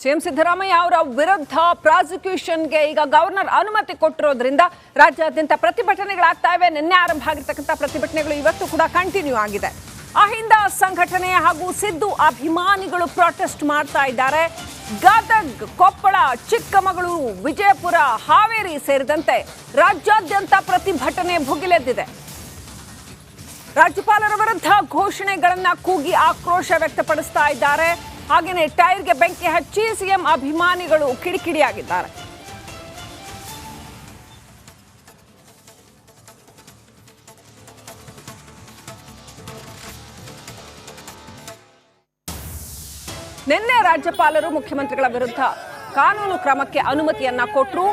CM Siddaramaiah ಅವರ ವಿರುದ್ಧ ಪ್ರಾಸಿಕ್ಯೂಷನ್ಗೆ ಈಗ ಗವರ್ನರ್ ಅನುಮತಿ ಕೊಟ್ಟಿರೋದ್ರಿಂದ ರಾಜ್ಯಾದ್ಯಂತ ಪ್ರತಿಭಟನೆಗಳಾಗ್ತಾ ಇವೆ. ನಿನ್ನೆ ಆರಂಭ ಆಗಿರ್ತಕ್ಕಂಥ ಪ್ರತಿಭಟನೆಗಳು ಇವತ್ತು ಕೂಡ ಕಂಟಿನ್ಯೂ ಆಗಿದೆ. ಅಹಿಂದ ಸಂಘಟನೆ ಹಾಗೂ ಸಿದ್ದು ಅಭಿಮಾನಿಗಳು ಪ್ರೊಟೆಸ್ಟ್ ಮಾಡ್ತಾ ಇದ್ದಾರೆ. ಗದಗ್, ಕೊಪ್ಪಳ, ಚಿಕ್ಕಮಗಳೂರು, ವಿಜಯಪುರ, ಹಾವೇರಿ ಸೇರಿದಂತೆ ರಾಜ್ಯಾದ್ಯಂತ ಪ್ರತಿಭಟನೆ ಭುಗಿಲೆದ್ದಿದೆ. ರಾಜ್ಯಪಾಲರ ವಿರುದ್ಧ ಘೋಷಣೆಗಳನ್ನ ಕೂಗಿ ಆಕ್ರೋಶ ವ್ಯಕ್ತಪಡಿಸ್ತಾ ಇದ್ದಾರೆ. ಹಾಗೆಯೇ ಟೈರ್ಗೆ ಬೆಂಕಿ ಹಚ್ಚಿ ಸಿಎಂ ಅಭಿಮಾನಿಗಳು ಕಿಡಿಕಿಡಿಯಾಗಿದ್ದಾರೆ. ನಿನ್ನೆ ರಾಜ್ಯಪಾಲರು ಮುಖ್ಯಮಂತ್ರಿಗಳ ವಿರುದ್ಧ ಕಾನೂನು ಕ್ರಮಕ್ಕೆ ಅನುಮತಿಯನ್ನ ಕೊಟ್ಟರು.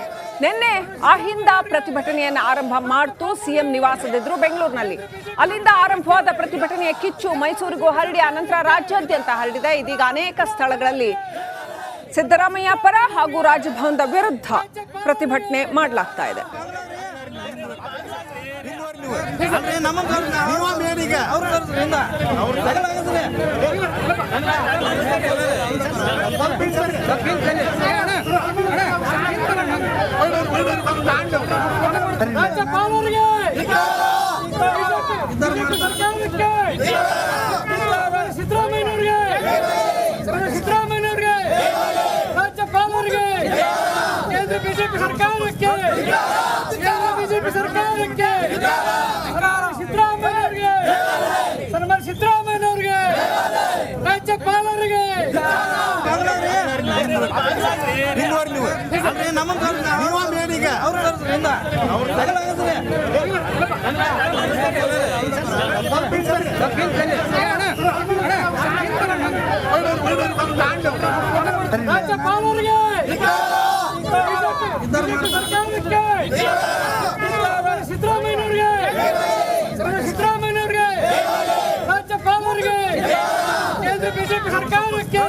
ನಿನ್ನೆ ಅಹಿಂದ ಪ್ರತಿಭಟನೆಯನ್ನ ಆರಂಭ ಮಾಡ್ತು ಸಿಎಂ ನಿವಾಸದಿದ್ರು ಬೆಂಗಳೂರಿನಲ್ಲಿ. ಅಲ್ಲಿಂದ ಆರಂಭವಾದ ಪ್ರತಿಭಟನೆಯ ಕಿಚ್ಚು ಮೈಸೂರಿಗೂ ಹರಡಿ ಅನಂತರ ರಾಜ್ಯಾದ್ಯಂತ ಹರಡಿದೆ. ಇದೀಗ ಅನೇಕ ಸ್ಥಳಗಳಲ್ಲಿ ಸಿದ್ದರಾಮಯ್ಯ ಪರ ಹಾಗೂ ರಾಜಭವನದ ವಿರುದ್ಧ ಪ್ರತಿಭಟನೆ ಮಾಡಲಾಗ್ತಾ ಇದೆ. ಬಿಜೆಪಿ ಸರ್ಕಾರಕ್ಕೆ ಬಿಜೆಪಿ ಸರ್ಕಾರಕ್ಕೆ ಸಿದ್ದರಾಮಯ್ಯನವರಿಗೆ ಸನ್ಮಾನ್ಯ ಸಿದ್ದರಾಮಯ್ಯನವರಿಗೆ ರಾಜ್ಯಪಾಲರಿಗೆ ರಾಜ್ಯಪಾಲರಿಗೆ ಸಿದ್ದರಾಮಯ್ಯನವರಿಗೆ ಸಿದ್ದರಾಮಯ್ಯನವರಿಗೆ ರಾಜ್ಯಪಾಲರಿಗೆ ಕೇಂದ್ರ ಬಿಜೆಪಿ ಸರ್ಕಾರಕ್ಕೆ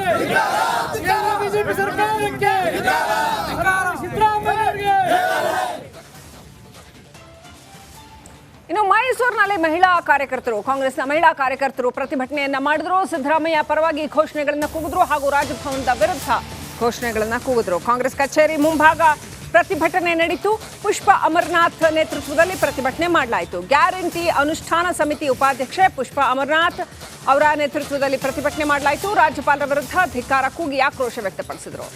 ಬಿಜೆಪಿ ಸರ್ಕಾರಕ್ಕೆ ಸಿದ್ದರಾಮಯ್ಯನವರಿಗೆ. ಇನ್ನು ಮೈಸೂರಿನಲ್ಲಿ ಮಹಿಳಾ ಕಾರ್ಯಕರ್ತರು, ಕಾಂಗ್ರೆಸ್ನ ಮಹಿಳಾ ಕಾರ್ಯಕರ್ತರು ಪ್ರತಿಭಟನೆಯನ್ನ ಮಾಡಿದ್ರು. ಸಿದ್ದರಾಮಯ್ಯ ಪರವಾಗಿ ಘೋಷಣೆಗಳನ್ನ ಕೂಗಿದ್ರು ಹಾಗೂ ರಾಜಭವನದ ವಿರುದ್ಧ ಘೋಷಣೆಗಳನ್ನ ಕೂಗಿದ್ರು. ಕಾಂಗ್ರೆಸ್ ಕಚೇರಿ ಮುಂಭಾಗ ಪ್ರತಿಭಟನೆ ನಡೀತು. ಪುಷ್ಪ ಅಮರನಾಥ್ ನೇತೃತ್ವದಲ್ಲಿ ಪ್ರತಿಭಟನೆ ಮಾಡಲಾಯಿತು. ಗ್ಯಾರಂಟಿ ಅನುಷ್ಠಾನ ಸಮಿತಿ ಉಪಾಧ್ಯಕ್ಷೆ ಪುಷ್ಪ ಅಮರನಾಥ್ ಅವರ ನೇತೃತ್ವದಲ್ಲಿ ಪ್ರತಿಭಟನೆ ಮಾಡಲಾಯಿತು. ರಾಜ್ಯಪಾಲರ ವಿರುದ್ಧ ಧಿಕ್ಕಾರ ಕೂಗಿ ಆಕ್ರೋಶ ವ್ಯಕ್ತಪಡಿಸಿದರು.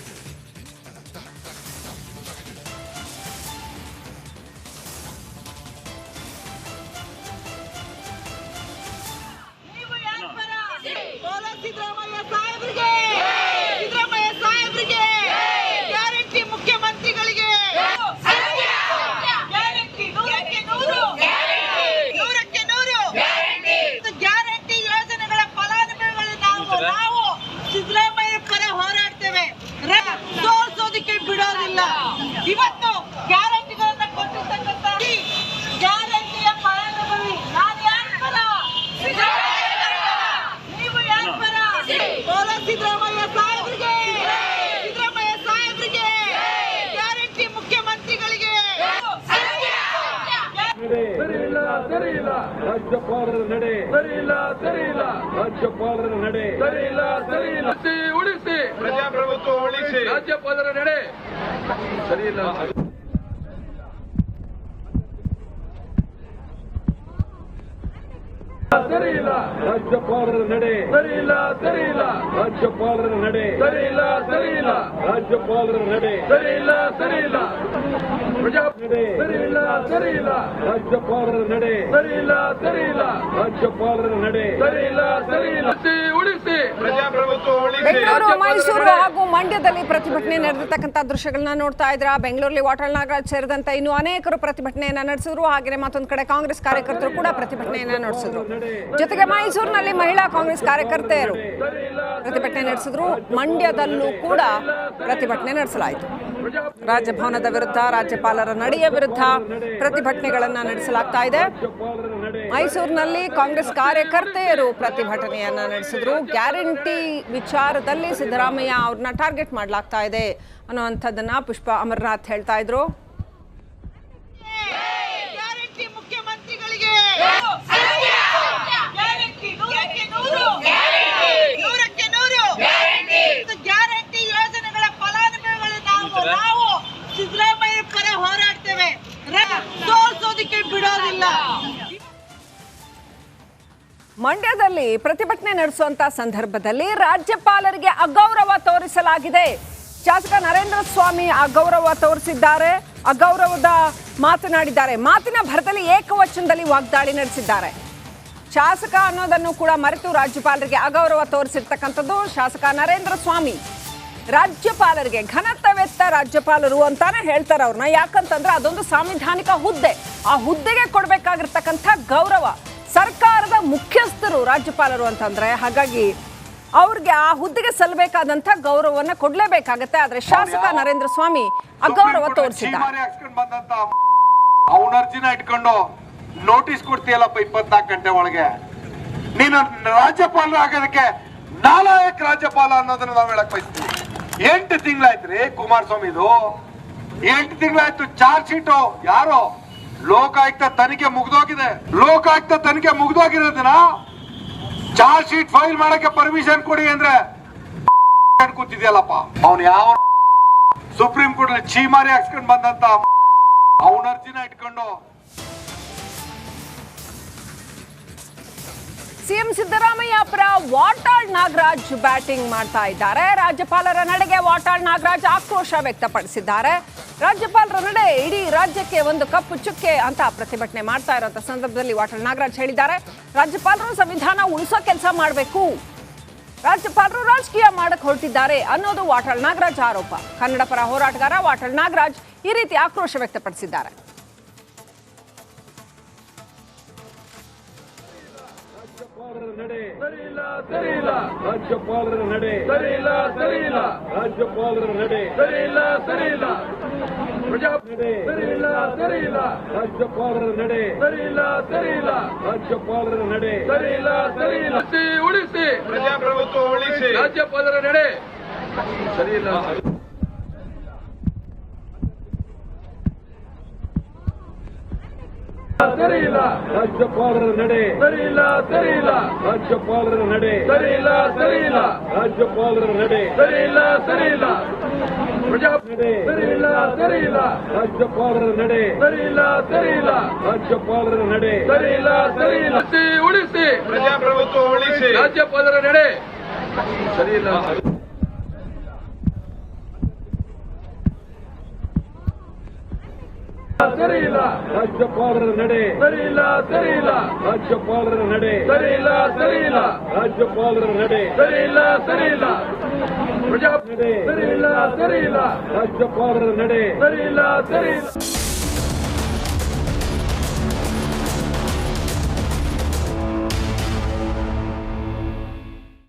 ಇವತ್ತು ಗ್ಯಾರಂಟಿಗಳನ್ನ ಕೊಟ್ಟಿರ್ತಕ್ಕಂಥ ಗ್ಯಾರಂಟಿಯ ಫಲಾನುಭವಿ ನಾನು ಯಾರ ಪರ? ನೀವು ಯಾರ ಪರ? ಸಿದ್ದರಾಮಯ್ಯ ಸಾಹೇಬ್ರಿಗೆ, ಸಿದ್ದರಾಮಯ್ಯ ಸಾಹೇಬ್ರಿಗೆ, ಗ್ಯಾರಂಟಿ ಮುಖ್ಯಮಂತ್ರಿಗಳಿಗೆ ಸರಿಯಿಲ್ಲ ಸರಿಯಿಲ್ಲ ರಾಜ್ಯಪಾಲರ ನಡೆ ಸರಿಯಿಲ್ಲ ಸರಿಯಿಲ್ಲ ರಾಜ್ಯಪಾಲರ ನಡೆ ಸರಿಯಿಲ್ಲ ಸರಿಯಿಲ್ಲ ಉಳಿಸಿ ಪ್ರಜಾಪ್ರಭುತ್ವ ಉಳಿಸಿ ರಾಜ್ಯಪಾಲರ ನಡೆ ಸರಿಯಿಲ್ಲ ಸರಿಯಿಲ್ಲ ರಾಜ್ಯಪಾಲರ ನಡೆ ಸರಿಯಿಲ್ಲ ಸರಿಯಿಲ್ಲ ರಾಜ್ಯಪಾಲರ ನಡೆ ಸರಿಯಿಲ್ಲ ಸರಿಯಿಲ್ಲ ರಾಜ್ಯಪಾಲರ ನಡೆ ಸರಿಯಿಲ್ಲ ಸರಿಯಿಲ್ಲ ಪ್ರಜಾಪ್ರಭುತ್ವ ಸರಿಯಿಲ್ಲ ಸರಿಯಿಲ್ಲ ರಾಜ್ಯಪಾಲರ ನಡೆ ಸರಿಯಿಲ್ಲ ಸರಿಯಿಲ್ಲ ರಾಜ್ಯಪಾಲರ ನಡೆ ಸರಿಯಿಲ್ಲ ಸರಿಯಿಲ್ಲ ಉಳಿಸಿ ಪ್ರಜಾಪ್ರಭುತ್ವ ಉಳಿಸಿ. ಬೆಂಗಳೂರು, ಮೈಸೂರು ಹಾಗೂ ಮಂಡ್ಯದಲ್ಲಿ ಪ್ರತಿಭಟನೆ ನಡೆದಿರ್ತಕ್ಕಂಥ ದೃಶ್ಯಗಳನ್ನ ನೋಡ್ತಾ ಇದ್ರ. ಬೆಂಗಳೂರಲ್ಲಿ ವಾಟಾಳ್ ನಾಗರಾಜ್ ಸೇರಿದಂತೆ ಇನ್ನು ಅನೇಕರು ಪ್ರತಿಭಟನೆಯನ್ನ ನಡೆಸಿದ್ರು. ಹಾಗೆಯೇ ಮತ್ತೊಂದು ಕಡೆ ಕಾಂಗ್ರೆಸ್ ಕಾರ್ಯಕರ್ತರು ಕೂಡ ಪ್ರತಿಭಟನೆಯನ್ನ ನಡೆಸಿದ್ರು. ಜೊತೆಗೆ ಮೈಸೂರಿನಲ್ಲಿ ಮಹಿಳಾ ಕಾಂಗ್ರೆಸ್ ಕಾರ್ಯಕರ್ತೆಯರು ಪ್ರತಿಭಟನೆ ನಡೆಸಿದ್ರು. ಮಂಡ್ಯದಲ್ಲೂ ಕೂಡ ಪ್ರತಿಭಟನೆ ನಡೆಸಲಾಯಿತು. ರಾಜಭವನದ ವಿರುದ್ಧ, ರಾಜ್ಯಪಾಲರ ನಡೆಯ ವಿರುದ್ಧ ಪ್ರತಿಭಟನೆಗಳನ್ನ ನಡೆಸಲಾಗ್ತಾ ಇದೆ. ಮೈಸೂರಿನಲ್ಲಿ ಕಾಂಗ್ರೆಸ್ ಕಾರ್ಯಕರ್ತೆಯರು ಪ್ರತಿಭಟನೆಯನ್ನ ನಡೆಸಿದ್ರು. ಗ್ಯಾರಂಟಿ ವಿಚಾರದಲ್ಲಿ ಸಿದ್ದರಾಮಯ್ಯ ಅವ್ರನ್ನ ಟಾರ್ಗೆಟ್ ಮಾಡಲಾಗ್ತಾ ಇದೆ ಅನ್ನುವಂಥದ್ದನ್ನ ಪುಷ್ಪ ಅಮರನಾಥ್ ಹೇಳ್ತಾ ಇದ್ರು. ಗ್ಯಾರಂಟಿ ಯೋಜನೆಗಳ ಮಂಡ್ಯದಲ್ಲಿ ಪ್ರತಿಭಟನೆ ನಡೆಸುವಂತ ಸಂದರ್ಭದಲ್ಲಿ ರಾಜ್ಯಪಾಲರಿಗೆ ಅಗೌರವ ತೋರಿಸಲಾಗಿದೆ. ಶಾಸಕ ನರೇಂದ್ರ ಸ್ವಾಮಿ ಅಗೌರವ ತೋರಿಸಿದ್ದಾರೆ, ಅಗೌರವದ ಮಾತನಾಡಿದ್ದಾರೆ. ಮಾತಿನ ಭರದಲ್ಲಿ ಏಕವಚನದಲ್ಲಿ ವಾಗ್ದಾಳಿ ನಡೆಸಿದ್ದಾರೆ. ಶಾಸಕ ಅನ್ನೋದನ್ನು ಕೂಡ ಮರೆತು ರಾಜ್ಯಪಾಲರಿಗೆ ಅಗೌರವ ತೋರಿಸಿರ್ತಕ್ಕಂಥದ್ದು ಶಾಸಕ ನರೇಂದ್ರ ಸ್ವಾಮಿ. ರಾಜ್ಯಪಾಲರಿಗೆ ಘನತೆವೆತ್ತ ರಾಜ್ಯಪಾಲರು ಅಂತಾನೆ ಹೇಳ್ತಾರೆ ಅವ್ರನ್ನ. ಯಾಕಂತಂದ್ರೆ ಅದೊಂದು ಸಾಂವಿಧಾನಿಕ ಹುದ್ದೆ. ಆ ಹುದ್ದೆಗೆ ಕೊಡಬೇಕಾಗಿರ್ತಕ್ಕಂಥ ಗೌರವ. ಸರ್ಕಾರದ ಮುಖ್ಯಸ್ಥರು ರಾಜ್ಯಪಾಲರು ಅಂತಂದ್ರೆ, ಹಾಗಾಗಿ ಅವ್ರಿಗೆ ಆ ಹುದ್ದೆಗೆ ಸಲ್ಲಬೇಕಾದಂತ ಗೌರವವನ್ನ ಕೊಡ್ಲೇಬೇಕಾಗತ್ತೆ. ಆದ್ರೆ ಶಾಸಕ ನರೇಂದ್ರ ಸ್ವಾಮಿ ಅಗೌರವ ತೋರಿಸಿದ್ದಾರೆ. ಅವನ ಅರ್ಜಿನ ಇಟ್ಕೊಂಡು ನೋಟಿಸ್ ಕೊಡ್ತೀಯಲ್ಲಪ್ಪ 24 ಗಂಟೆ ಒಳಗೆ. ನೀನು ರಾಜ್ಯಪಾಲರು ಆಗೋದಕ್ಕೆ ನಾಲಾಯಕ್ ರಾಜ್ಯಪಾಲ ಅನ್ನೋದನ್ನ ನಾವ್ ಹೇಳಕ್ ಬಯಸ್ತೀವಿ. 8 ತಿಂಗಳಾಯ್ತ್ರಿ ಕುಮಾರಸ್ವಾಮಿದು, 8 ತಿಂಗಳಾಯ್ತು. ಚಾರ್ಜ್ ಶೀಟು ಯಾರು ಲೋಕಾಯುಕ್ತ ತನಿಖೆ ಮುಗ್ದೋಗಿದೆ. ಲೋಕಾಯುಕ್ತ ತನಿಖೆ ಮುಗ್ದೋಗಿರೋದನ್ನ ಚಾರ್ಜ್ ಶೀಟ್ ಫೈಲ್ ಮಾಡಕ್ಕೆ ಪರ್ಮಿಷನ್ ಕೊಡಿ ಅಂದ್ರೆ ಕೂತಿದ್ಯಲ್ಲಪ್ಪ. ಅವನು ಯಾವ ಸುಪ್ರೀಂ ಕೋರ್ಟ್ ಚೀಮಾರಿ ಹಾಕ್ಸ್ಕೊಂಡ್ ಬಂದಂತ ಅವನ ಅರ್ಜಿನ ಇಟ್ಕೊಂಡು. ಸಿಎಂ ಸಿದ್ದರಾಮಯ್ಯ ಪರ ವಾಟಾಳ್ ನಾಗರಾಜ್ ಬ್ಯಾಟಿಂಗ್ ಮಾಡ್ತಾ ಇದ್ದಾರೆ. ರಾಜ್ಯಪಾಲರ ನಡೆಗೆ ವಾಟಾಳ್ ನಾಗರಾಜ್ ಆಕ್ರೋಶ ವ್ಯಕ್ತಪಡಿಸಿದ್ದಾರೆ. ರಾಜ್ಯಪಾಲರ ನಡೆ ಇಡೀ ರಾಜ್ಯಕ್ಕೆ ಒಂದು ಕಪ್ಪು ಚುಕ್ಕೆ ಅಂತ ಪ್ರತಿಭಟನೆ ಮಾಡ್ತಾ ಇರುವಂತ ಸಂದರ್ಭದಲ್ಲಿ ವಾಟಾಳ್ ನಾಗರಾಜ್ ಹೇಳಿದ್ದಾರೆ, ರಾಜ್ಯಪಾಲರು ಸಂವಿಧಾನ ಉಳಿಸೋ ಕೆಲಸ ಮಾಡಬೇಕು, ರಾಜ್ಯಪಾಲರು ರಾಜಕೀಯ ಮಾಡಕ್ ಹೊರಟಿದ್ದಾರೆ ಅನ್ನೋದು ವಾಟಾಳ್ ನಾಗರಾಜ್ ಆರೋಪ. ಕನ್ನಡ ಪರ ಹೋರಾಟಗಾರ ವಾಟಾಳ್ ನಾಗರಾಜ್ ಈ ರೀತಿ ಆಕ್ರೋಶ ವ್ಯಕ್ತಪಡಿಸಿದ್ದಾರೆ. ರಾಜ್ಯಪಾಲರ ನಡೆ ಸರಿಯಿಲ್ಲ, ಸರಿಯಿಲ್ಲ. ರಾಜ್ಯಪಾಲರ ನಡೆ ಸರಿಯಿಲ್ಲ, ಸರಿಯಿಲ್ಲ. ರಾಜ್ಯಪಾಲರ ನಡೆ ಸರಿಯಿಲ್ಲ, ಸರಿಯಿಲ್ಲ. ನಡೆ ಸರಿಯಿಲ್ಲ, ಸರಿಯಿಲ್ಲ. ರಾಜ್ಯಪಾಲರ ನಡೆ ಸರಿಯಿಲ್ಲ, ಸರಿಯಿಲ್ಲ. ರಾಜ್ಯಪಾಲರ ನಡೆ ಸರಿಯಿಲ್ಲ, ಸರಿಯಿಲ್ಲ. ಉಳಿಸಿ ಪ್ರಜಾಪ್ರಭುತ್ವ ಉಳಿಸಿ. ರಾಜ್ಯಪಾಲರ ನಡೆ ಸರಿಯಿಲ್ಲ. ಸರಿಯಿಲ್ಲ. ರಾಜ್ಯಪಾಲರ ನಡೆ ಸರಿಯಿಲ್ಲ, ಸರಿಯಿಲ್ಲ. ರಾಜ್ಯಪಾಲರ ನಡೆ ಸರಿಯಿಲ್ಲ, ಸರಿಯಿಲ್ಲ. ರಾಜ್ಯಪಾಲರ ನಡೆ ಸರಿಯಿಲ್ಲ, ಸರಿಯಿಲ್ಲ. ನಡೆ ಸರಿಯಿಲ್ಲ, ಸರಿಯಿಲ್ಲ. ರಾಜ್ಯಪಾಲರ ನಡೆ ಸರಿಯಿಲ್ಲ, ಸರಿಯಿಲ್ಲ. ರಾಜ್ಯಪಾಲರ ನಡೆ ಸರಿಯಿಲ್ಲ, ಸರಿಯಿಲ್ಲ. ಉಳಿಸಿ ಪ್ರಜಾಪ್ರಭುತ್ವ ಉಳಿಸಿ. ರಾಜ್ಯಪಾಲರ ನಡೆ ಸರಿಯಿಲ್ಲ. ಸರಿಯಿಲ್ಲ. ರಾಜ್ಯಪಾಲರ ನಡೆ ಸರಿಯಿಲ್ಲ, ಸರಿಯಿಲ್ಲ. ರಾಜ್ಯಪಾಲರ ನಡೆ ಸರಿಯಿಲ್ಲ, ಸರಿಯಿಲ್ಲ. ರಾಜ್ಯಪಾಲರ ನಡೆ ಸರಿಯಿಲ್ಲ, ಸರಿಯಿಲ್ಲ. ನಡೆ ಸರಿಯಿಲ್ಲ, ಸರಿಯಿಲ್ಲ. ರಾಜ್ಯಪಾಲರ ನಡೆ ಸರಿಯಿಲ್ಲ, ಸರಿಯಿಲ್ಲ.